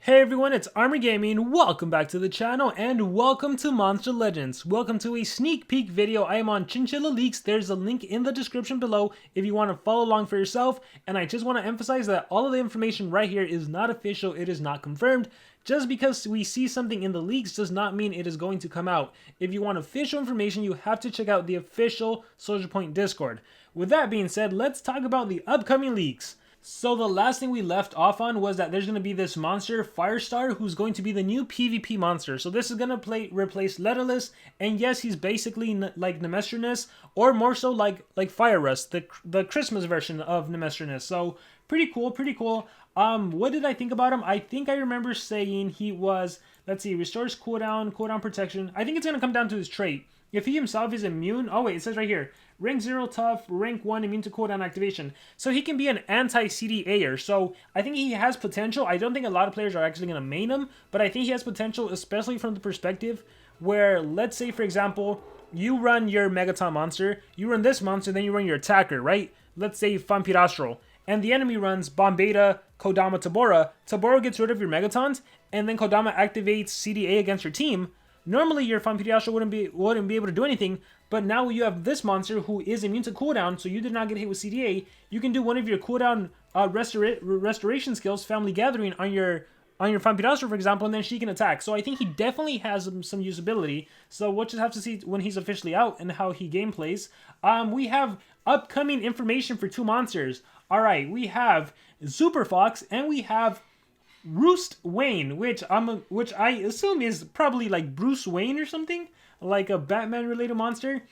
Hey everyone, it's Armor Gaming. Welcome back to the channel and welcome to Monster Legends. Welcome to a sneak peek video. I am on Chinchilla Leaks. There's a link in the description below if you want to follow along for yourself. And I just want to emphasize that all of the information right here is not official. It is not confirmed. Just because we see something in the leaks does not mean it is going to come out. If you want official information, you have to check out the official SocialPoint Discord. With that being said, let's talk about the upcoming leaks. So the last thing we left off on was that there's going to be this monster, Firestar, who's going to be the new PvP monster. So this is going to replace Leaderless, and yes, he's basically like Nemestrinus, or more so like Fire Rust, the Christmas version of Nemestrinus. So pretty cool, pretty cool. What did I think about him? I think I remember saying he was, let's see, restores cooldown protection. I think it's going to come down to his trait. If he himself is immune, oh wait, it says right here, rank 0 tough, rank 1 immune to cooldown activation. So he can be an anti-CDAer, so I think he has potential. I don't think a lot of players are actually going to main him, but I think he has potential, especially from the perspective where, let's say for example, you run your Megaton monster, you run this monster, then you run your attacker, right? Let's say Vampirastral, and the enemy runs Bombeta, Kodama, Tabora. Tabora gets rid of your Megatons, and then Kodama activates CDA against your team. Normally, your Vampirastral wouldn't be able to do anything, but now you have this monster who is immune to cooldown, so you did not get hit with CDA. You can do one of your cooldown restoration skills, Family Gathering, on your Vampirastral, for example, and then she can attack. So I think he definitely has some usability. So we'll just have to see when he's officially out and how he gameplays. We have upcoming information for two monsters. All right, we have Super Fox and we have Roost Wayne, which I assume is probably like Bruce Wayne or something, like a Batman-related monster.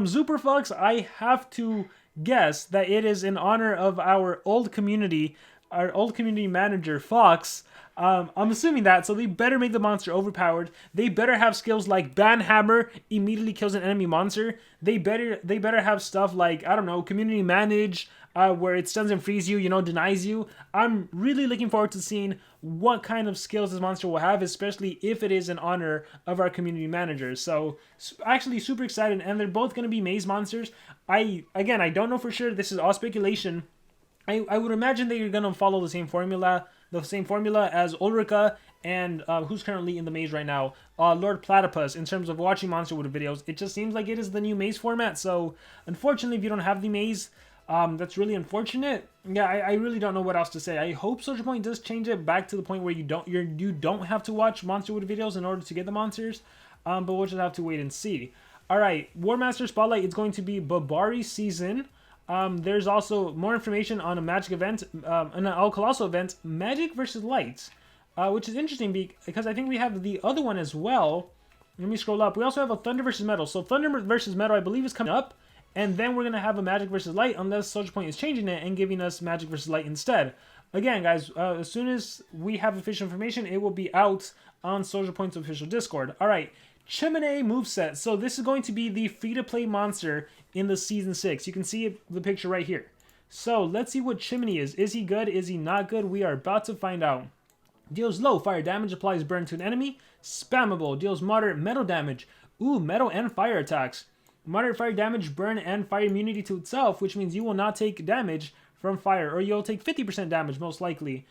Super Fox, I have to guess that it is in honor of our old community manager, Fox. I'm assuming that, so they better make the monster overpowered. They better have skills like Banhammer, immediately kills an enemy monster. They better have stuff like, I don't know, community manage, where it stuns and frees you, denies you. I'm really looking forward to seeing what kind of skills this monster will have, especially if it is in honor of our community managers. So actually super excited, and they're both going to be maze monsters. I don't know for sure. This is all speculation. I would imagine that you're going to follow the same formula as Ulrika and who's currently in the maze right now, Lord Platypus, in terms of watching Monster Wood videos. It just seems like it is the new maze format, so unfortunately if you don't have the maze, that's really unfortunate. Yeah, I really don't know what else to say. I hope SocialPoint does change it back to the point where you don't have to watch Monster Wood videos in order to get the monsters, but we'll just have to wait and see. Alright, Warmaster Spotlight is going to be Babari season. There's also more information on a magic event, an El Colosso event, Magic versus Light, which is interesting because I think we have the other one as well. Let me scroll up. We also have a Thunder versus Metal. So Thunder versus Metal, I believe, is coming up, and then we're going to have a Magic versus Light unless SocialPoint is changing it and giving us Magic versus Light instead. Again, guys, as soon as we have official information, it will be out on SocialPoint's official Discord. All right. Chimney moveset. So this is going to be the free-to-play monster in the Season 6. You can see the picture right here. So let's see what Chimney is. Is he good? Is he not good? We are about to find out. Deals low fire damage, applies burn to an enemy. Spammable. Deals moderate metal damage. Ooh, metal and fire attacks. Moderate fire damage, burn, and fire immunity to itself, which means you will not take damage from fire, or you'll take 50% damage most likely.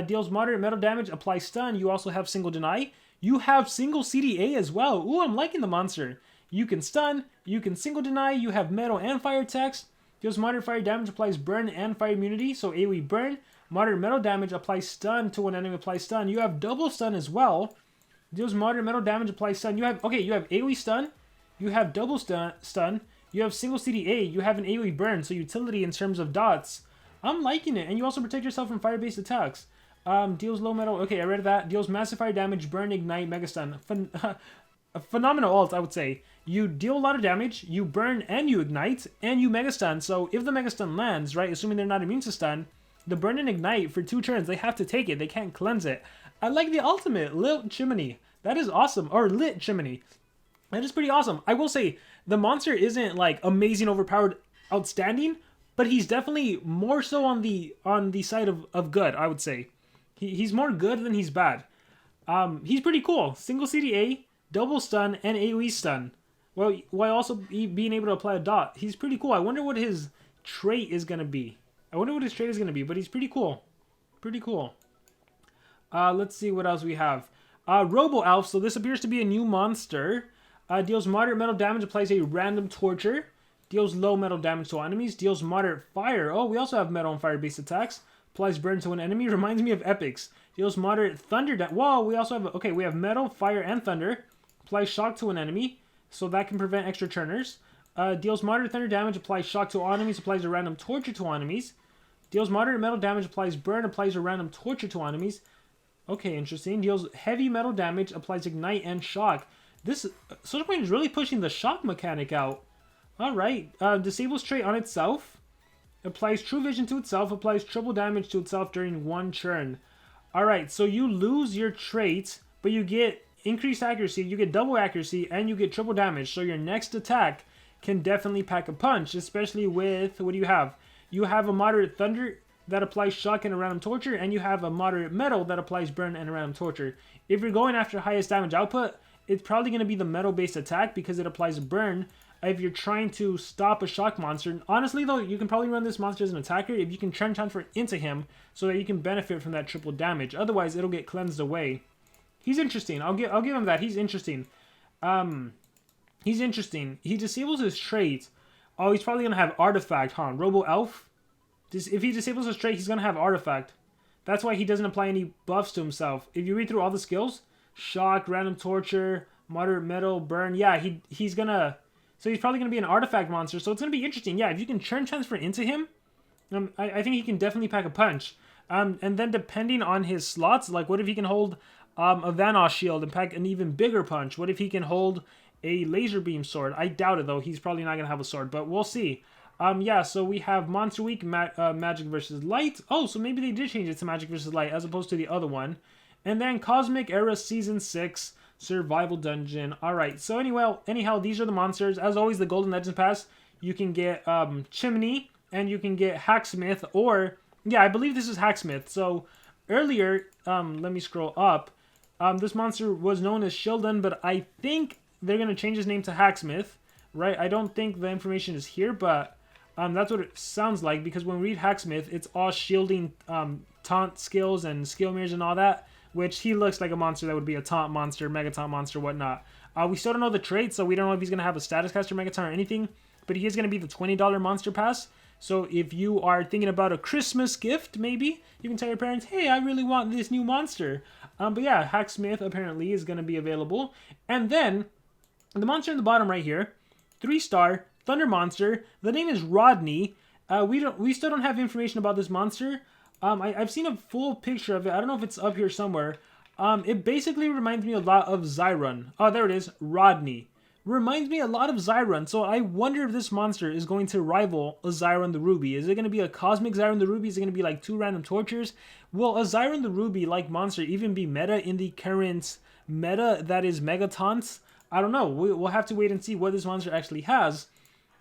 Deals moderate metal damage, applies stun. You also have single deny. You have single CDA as well. Ooh, I'm liking the monster. You can stun, you can single deny, you have metal and fire attacks. Deals moderate fire damage, applies burn and fire immunity, so AoE burn. Moderate metal damage, applies stun to an enemy, applies stun. You have double stun as well. Deals moderate metal damage, applies stun. You have AoE stun, you have double stun, you have single CDA, you have an AoE burn, so utility in terms of dots. I'm liking it, and you also protect yourself from fire-based attacks. Deals low metal. Okay, I read that. Deals massive fire damage, burn, ignite, mega stun. A phenomenal ult, I would say. You deal a lot of damage, you burn and you ignite, and you mega stun. So if the mega stun lands, right, assuming they're not immune to stun, the burn and ignite for 2 turns, they have to take it. They can't cleanse it. I like the ultimate, Lit Chimney. That is awesome. Or Lit Chimney. That is pretty awesome. I will say, the monster isn't like amazing, overpowered, outstanding, but he's definitely more so on the side of good, I would say. He's more good than he's bad. He's pretty cool. Single CDA, double stun, and AoE stun. Well, while also being able to apply a dot. He's pretty cool. I wonder what his trait is going to be. But he's pretty cool. Pretty cool. Let's see what else we have. Robo Elf, so this appears to be a new monster. Deals moderate metal damage, applies a random torture. Deals low metal damage to enemies. Deals moderate fire. Oh, we also have metal and fire based attacks. Applies burn to an enemy. Reminds me of epics. Deals moderate thunder damage. Whoa, we also have, okay, we have metal, fire, and thunder. Applies shock to an enemy, so that can prevent extra turners. Deals moderate thunder damage, applies shock to all enemies, applies a random torture to enemies. Deals moderate metal damage, applies burn, applies a random torture to enemies. Okay, interesting. Deals heavy metal damage, applies ignite and shock. This SocialPoint is really pushing the shock mechanic out. Alright, disables trait on itself. Applies true vision to itself, applies triple damage to itself during one turn. Alright, so you lose your trait, but you get increased accuracy, you get double accuracy, and you get triple damage. So your next attack can definitely pack a punch, especially with, what do you have? You have a moderate thunder that applies shock and a random torture, and you have a moderate metal that applies burn and a random torture. If you're going after highest damage output, it's probably going to be the metal-based attack because it applies a burn if you're trying to stop a shock monster. Honestly, though, you can probably run this monster as an attacker if you can turn transfer into him so that you can benefit from that triple damage. Otherwise, it'll get cleansed away. He's interesting. I'll give him that. He's interesting. He's interesting. He disables his trait. Oh, he's probably going to have Artifact, huh? Robo Elf? If he disables his trait, he's going to have Artifact. That's why he doesn't apply any buffs to himself. If you read through all the skills, shock, random torture, moderate metal, burn, yeah, he's going to... So he's probably going to be an Artifact monster, so it's going to be interesting. Yeah, if you can churn transfer into him, I think he can definitely pack a punch. And then depending on his slots, like what if he can hold a Vanoss shield and pack an even bigger punch? What if he can hold a laser beam sword? I doubt it, though. He's probably not going to have a sword, but we'll see. Yeah, so we have Monster Week, Magic versus Light. Oh, so maybe they did change it to Magic versus Light as opposed to the other one. And then Cosmic Era Season 6, Survival Dungeon. Alright, so anyhow, these are the monsters. As always, the Golden Legends Pass, you can get Chimney, and you can get Hacksmith, or... Yeah, I believe this is Hacksmith. So, earlier, let me scroll up. This monster was known as Sheldon, but I think they're going to change his name to Hacksmith, right? I don't think the information is here, but that's what it sounds like, because when we read Hacksmith, it's all shielding taunt skills and skill mirrors and all that, which he looks like a monster that would be a taunt monster, mega taunt monster, whatnot. We still don't know the trait, so we don't know if he's going to have a status caster, mega taunt, or anything, but he is going to be the $20 monster pass. So if you are thinking about a Christmas gift, maybe, you can tell your parents, hey, I really want this new monster. But yeah, Hacksmith apparently is going to be available. And then, the monster in the bottom right here, 3-star, Thunder Monster. The name is Rodney. We still don't have information about this monster. I've seen a full picture of it. I don't know if it's up here somewhere. It basically reminds me a lot of Zyron. Oh, there it is, Rodney. Reminds me a lot of Zyron, so I wonder if this monster is going to rival a Zyron the Ruby. Is it going to be a Cosmic Zyron the Ruby? Is it going to be like 2 random tortures? Will a Zyron the Ruby-like monster even be meta in the current meta that is Megatons? I don't know. We'll have to wait and see what this monster actually has.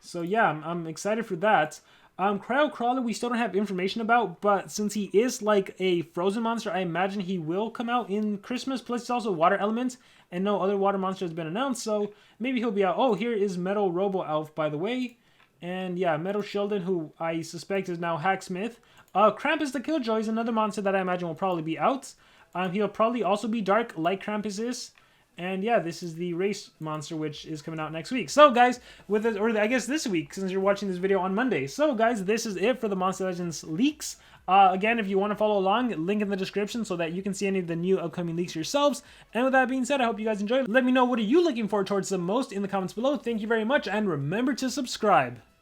So yeah, I'm excited for that. Cryo Crawler we still don't have information about, but since he is like a frozen monster, I imagine he will come out in Christmas. Plus he's also water element, and no other water monster has been announced, so maybe he'll be out. Oh, here is Metal Robo Elf, by the way. And yeah, Metal Sheldon, who I suspect is now Hacksmith. Krampus the Killjoy is another monster that I imagine will probably be out. He'll probably also be dark, like Krampus is. And yeah, this is the race monster, which is coming out next week. So guys, I guess this week, since you're watching this video on Monday. So guys, this is it for the Monster Legends leaks. Again, if you want to follow along, link in the description so that you can see any of the new upcoming leaks yourselves. And with that being said, I hope you guys enjoyed. Let me know what are you looking forward towards the most in the comments below. Thank you very much, and remember to subscribe.